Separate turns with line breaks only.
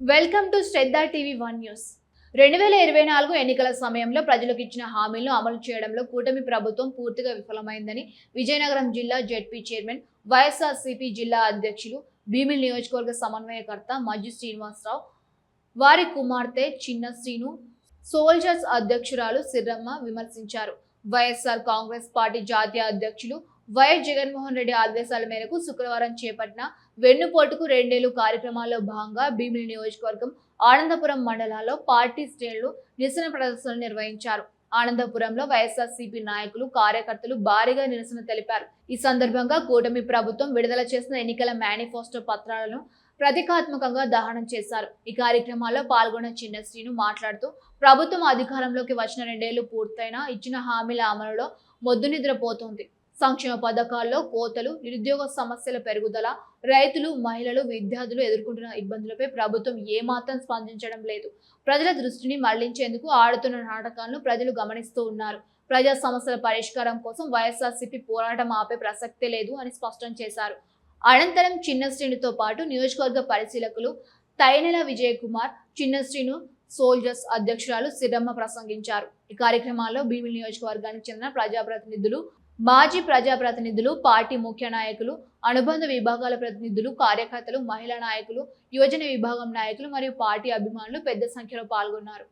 Welcome to Shraddha TV 1 news. 2024 ఎన్నికల సమయంలో ప్రజలకు ఇచ్చిన హామీలను అమలు చేయడంలో కూటమి ప్రభుత్వం పూర్తిగా విఫలమైందని విజయనగరం జిల్లా జెడ్పీ చైర్మన్, వైఎస్ఆర్సీపీ జిల్లా అధ్యక్షులు, భీమిలి నియోజకవర్గ సమన్వయకర్త మజ్జి శ్రీనివాసరావు, వారి కుమార్తె చిన్న శ్రీను, సోల్జర్స్ అధ్యక్షురాలు సిర్రమ్మ విమర్శించారు. వైఎస్ఆర్ కాంగ్రెస్ పార్టీ జాతీయ అధ్యక్షులు వైఎస్ జగన్మోహన్ రెడ్డి ఆదేశాల మేరకు శుక్రవారం చేపట్టిన వెన్నుపోటుకు 2 ఏళ్లు కార్యక్రమాల్లో భాగంగా భీమిలి నియోజకవర్గం ఆనందపురం మండలాల్లో పార్టీ శ్రేణులు నిరసన ప్రదర్శనలు నిర్వహించారు. ఆనందపురంలో వైఎస్ఆర్సీపీ నాయకులు, కార్యకర్తలు భారీగా నిరసన తెలిపారు. ఈ సందర్భంగా కూటమి ప్రభుత్వం విడుదల చేసిన ఎన్నికల మేనిఫెస్టో పత్రాలను ప్రతీకాత్మకంగా దహనం చేశారు. ఈ కార్యక్రమాల్లో పాల్గొన్న చిన్న శ్రీను మాట్లాడుతూ, ప్రభుత్వం అధికారంలోకి వచ్చిన 2 ఏళ్లు పూర్తయినా ఇచ్చిన హామీల అమలులో మొద్దు నిద్రపోతోంది. సంక్షేమ పథకాల్లో కోతలు, నిరుద్యోగ సమస్యల పెరుగుదల, రైతులు, మహిళలు, విద్యార్థులు ఎదుర్కొంటున్న ఇబ్బందులపై ప్రభుత్వం ఏమాత్రం స్పందించడం లేదు. ప్రజల దృష్టిని మళ్లించేందుకు ఆడుతున్న నాటకాలను ప్రజలు గమనిస్తూ ఉన్నారు. ప్రజా సమస్యల పరిష్కారం కోసం వైఎస్ఆర్సీపీ పోరాటం ఆపే ప్రసక్తే లేదు అని స్పష్టం చేశారు. అనంతరం చిన్న శ్రీనుతో పాటు నియోజకవర్గ పరిశీలకులు తైనెల విజయ్ కుమార్, చిన్న శ్రీను, సోల్జర్స్ అధ్యక్షురాలు సిర్రమ్మ ప్రసంగించారు. ఈ కార్యక్రమాల్లో భీమిలి నియోజకవర్గానికి చెందిన ప్రజాప్రతినిధులు, మాజీ ప్రజాప్రతినిధులు, పార్టీ ముఖ్య నాయకులు, అనుబంధ విభాగాల ప్రతినిధులు, కార్యకర్తలు, మహిళా నాయకులు, యువజన విభాగం నాయకులు మరియు పార్టీ అభిమానులు పెద్ద సంఖ్యలో పాల్గొన్నారు.